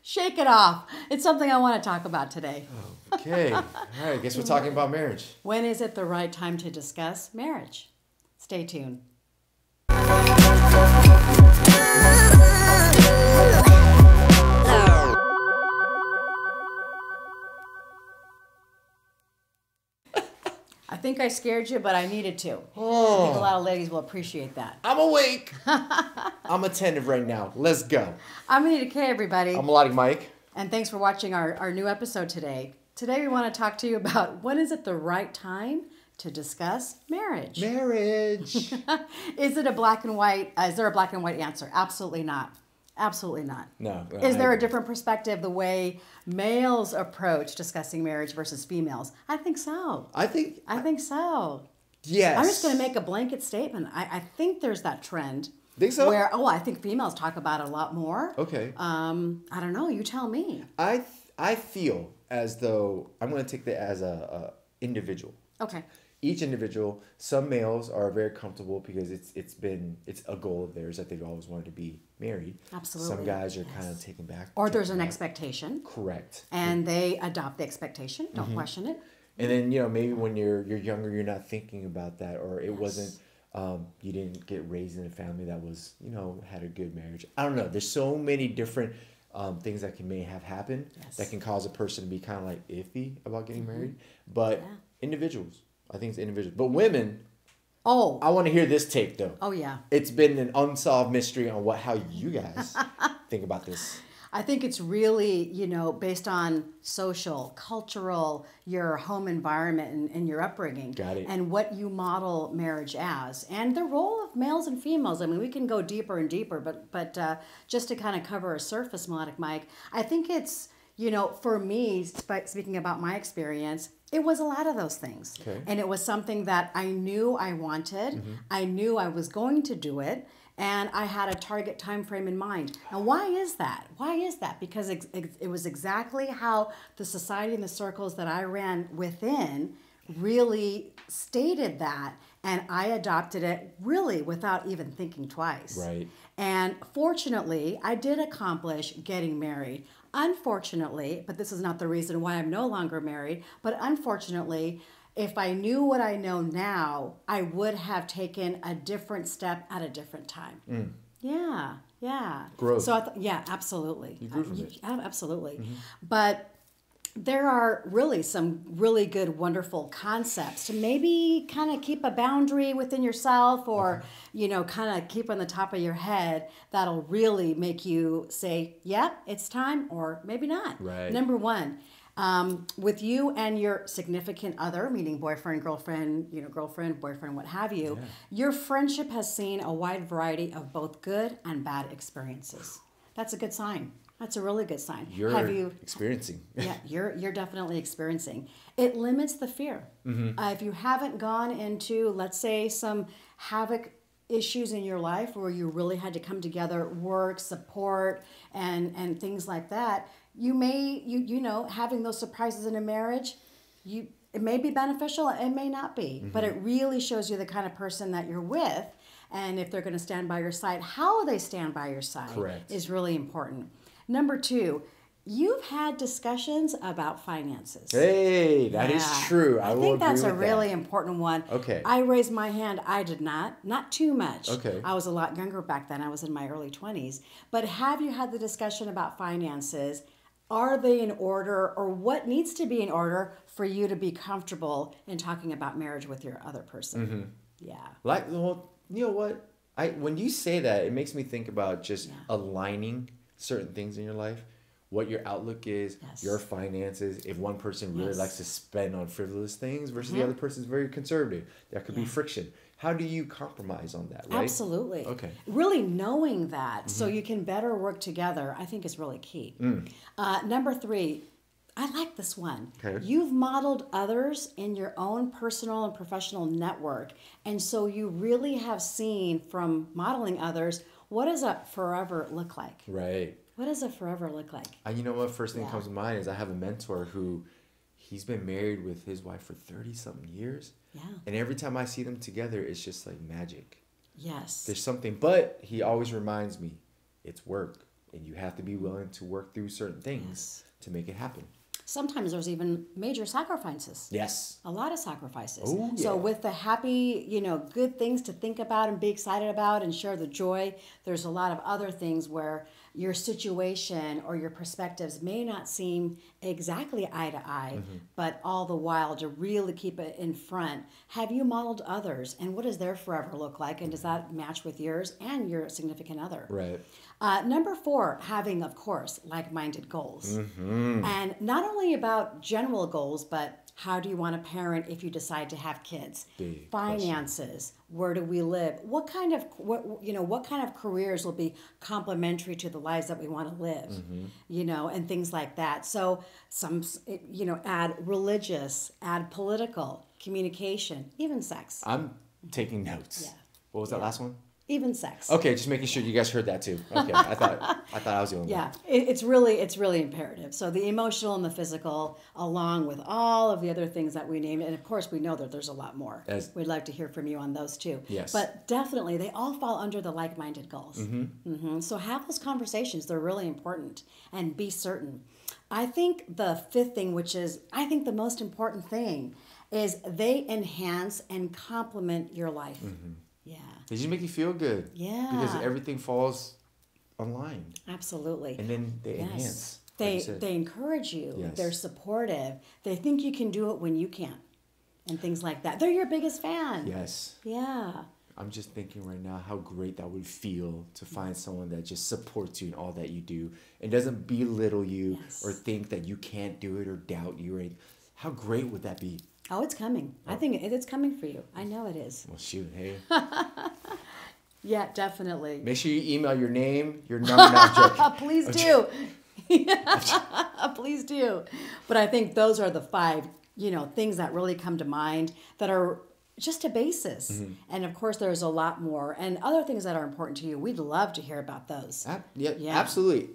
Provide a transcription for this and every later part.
Shake it off. It's something I want to talk about today. Okay. All right. I guess we're talking about marriage. When is it the right time to discuss marriage? Stay tuned. I think I scared you, but I needed to. I think a lot of ladies will appreciate that. I'm awake. I'm attentive right now. Let's go. I'm Anita K, everybody. I'm MelodicMic. And thanks for watching our new episode today. Today we want to talk to you about when is it the right time to discuss marriage? Marriage. Is it a black and white? Is there a black and white answer? Absolutely not. Absolutely not. No. Is there a different perspective the way males approach discussing marriage versus females? I think so. I think so. Yes. I'm just going to make a blanket statement. I think there's that trend. Think so? Where, I think females talk about it a lot more. Okay. I don't know. You tell me. I feel as though I'm going to take that as a individual. Okay. Each individual, some males are very comfortable because it's a goal of theirs that they've always wanted to be married. Absolutely. Some guys are kind of taken back. Or there's an expectation. Correct. And they adopt the expectation. Don't question it. And then, maybe when you're younger, you're not thinking about that, or it wasn't, you didn't get raised in a family that was, had a good marriage. I don't know. There's so many different things that may have happened that can cause a person to be kind of like iffy about getting married. But individuals. I think it's individual. But women, I want to hear this tape, though. Oh, yeah. It's been an unsolved mystery on how you guys think about this. I think it's really, based on social, cultural, your home environment and your upbringing. Got it. And what you model marriage as. And the role of males and females. I mean, we can go deeper and deeper, but just to kind of cover a surface, MelodicMic, I think it's, for me, speaking about my experience, it was a lot of those things. Okay. And it was something that I knew I wanted. Mm-hmm. I knew I was going to do it. And I had a target time frame in mind. Now, why is that? Why is that? Because it was exactly how the society and the circles that I ran within really stated that. And I adopted it really without even thinking twice. Right. And fortunately, I did accomplish getting married. Unfortunately, but this is not the reason why I'm no longer married, but unfortunately, if I knew what I know now, I would have taken a different step at a different time. Mm. Yeah. Growth. So absolutely. You grew from it. Absolutely. Mm-hmm. But there are really some really good, wonderful concepts to maybe kind of keep a boundary within yourself or, kind of keep on the top of your head that'll really make you say, yep, it's time, or maybe not. Right. Number one, with you and your significant other, meaning boyfriend, girlfriend, boyfriend, what have you, your friendship has seen a wide variety of both good and bad experiences. That's a good sign. That's a really good sign. You're experiencing. Yeah, you're definitely experiencing. It limits the fear. Mm-hmm. If you haven't gone into, let's say, some havoc issues in your life where you really had to come together, work, support, and things like that, you may, having those surprises in a marriage, it may be beneficial, it may not be, but it really shows you the kind of person that you're with, and if they're going to stand by your side, how they stand by your side is really important. Number two, you've had discussions about finances. Hey, that is true. I think that's a really important one. Okay. I raised my hand. I did not too much. Okay. I was a lot younger back then. I was in my early 20s. But have you had the discussion about finances? Are they in order, or what needs to be in order for you to be comfortable in talking about marriage with your other person? Mm-hmm. Yeah. You know what? When you say that, it makes me think about just aligning certain things in your life, what your outlook is, your finances. If one person really likes to spend on frivolous things versus the other person is very conservative, there could be friction. How do you compromise on that, right? Absolutely. Okay. Really knowing that so you can better work together, I think is really key. Number three, I like this one. Okay. You've modeled others in your own personal and professional network. And so you really have seen from modeling others, what does a forever look like? Right. What does a forever look like? You know what? First thing that comes to mind is I have a mentor who he's been married with his wife for 30-something years. Yeah. And every time I see them together, it's just like magic. Yes. There's something, but he always reminds me, it's work. and you have to be willing to work through certain things to make it happen. Sometimes there's even major sacrifices. Yes. A lot of sacrifices. Oh, yeah. So with the happy, good things to think about and be excited about and share the joy, there's a lot of other things where your situation or your perspectives may not seem exactly eye to eye, but all the while to really keep it in front. Have you modeled others, and what does their forever look like, and does that match with yours and your significant other? Right. Number 4, having, of course, like-minded goals. And not only about general goals, but how do you want to parent if you decide to have kids? Big Finances. Where do we live? What kind of careers will be complementary to the lives that we want to live? And things like that. So add religious, add political, communication, even sex. I'm taking notes. Yeah. What was that last one? Even sex. Okay, just making sure you guys heard that too. Okay, I thought I was the only one. Yeah, it's really imperative. So the emotional and the physical, along with all of the other things that we named, and of course we know that there's a lot more. We'd like to hear from you on those too. Yes. But definitely, they all fall under the like-minded goals. So have those conversations. They're really important, and be certain. I think the 5th thing, which is I think the most important thing, is they enhance and complement your life. Yeah. They just make you feel good. Yeah. Because everything falls online. Absolutely. And then they enhance. They encourage you. Yes. They're supportive. They think you can do it when you can't. And things like that. They're your biggest fan. Yes. Yeah. I'm just thinking right now how great that would feel to find someone that just supports you in all that you do and doesn't belittle you or think that you can't do it or doubt you. Or anything. How great would that be? Oh, it's coming. I think it's coming for you. I know it is. Well, shoot, hey. Yeah, definitely. Make sure you email your name, your number. No, I'm joking. Please do. Please do. But I think those are the 5, things that really come to mind that are just a basis. And of course, there's a lot more and other things that are important to you. We'd love to hear about those. Yeah, absolutely.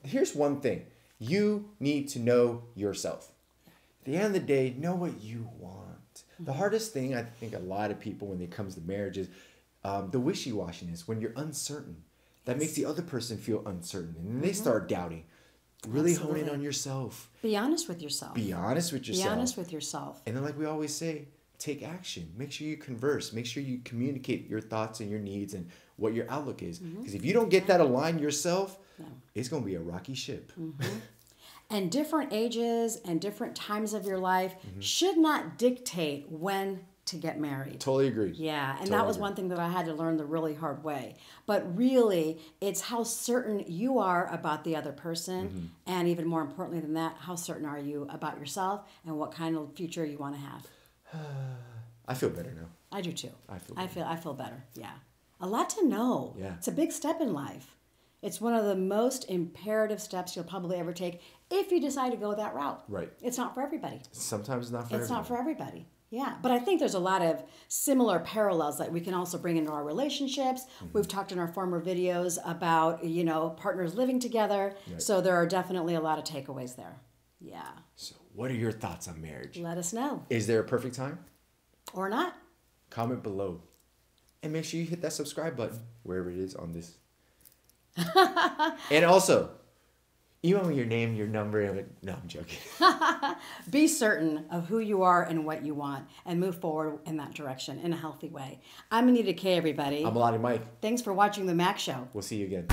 Here's one thing. You need to know yourself. At the end of the day, know what you want. The hardest thing, I think a lot of people when it comes to marriage is the wishy-washiness, when you're uncertain. That makes the other person feel uncertain. And then they start doubting. Really hone in on yourself. Be honest with yourself. Be honest with yourself. Be honest with yourself. And then like we always say, take action. Make sure you converse. Make sure you communicate your thoughts and your needs and what your outlook is. Because if you don't get that aligned yourself, it's going to be a rocky ship. And different ages and different times of your life should not dictate when to get married. Totally agree. Yeah, and that was one thing that I had to learn the really hard way. But really, it's how certain you are about the other person, and even more importantly than that, how certain are you about yourself and what kind of future you want to have. I feel better now. I do too. I feel better. Yeah. A lot to know. Yeah. It's a big step in life. It's one of the most imperative steps you'll probably ever take if you decide to go that route. Right. It's not for everybody. Sometimes not for everybody. It's not for everybody. Yeah. But I think there's a lot of similar parallels that we can also bring into our relationships. We've talked in our former videos about, partners living together. Right. So there are definitely a lot of takeaways there. Yeah. So what are your thoughts on marriage? Let us know. Is there a perfect time? Or not? Comment below. And make sure you hit that subscribe button wherever it is on this. And also, email me your name, your number, and no, I'm joking. Be certain of who you are and what you want, and move forward in that direction in a healthy way. I'm Anita K, everybody. I'm MelodicMic. Thanks for watching The Mac Show. We'll see you again.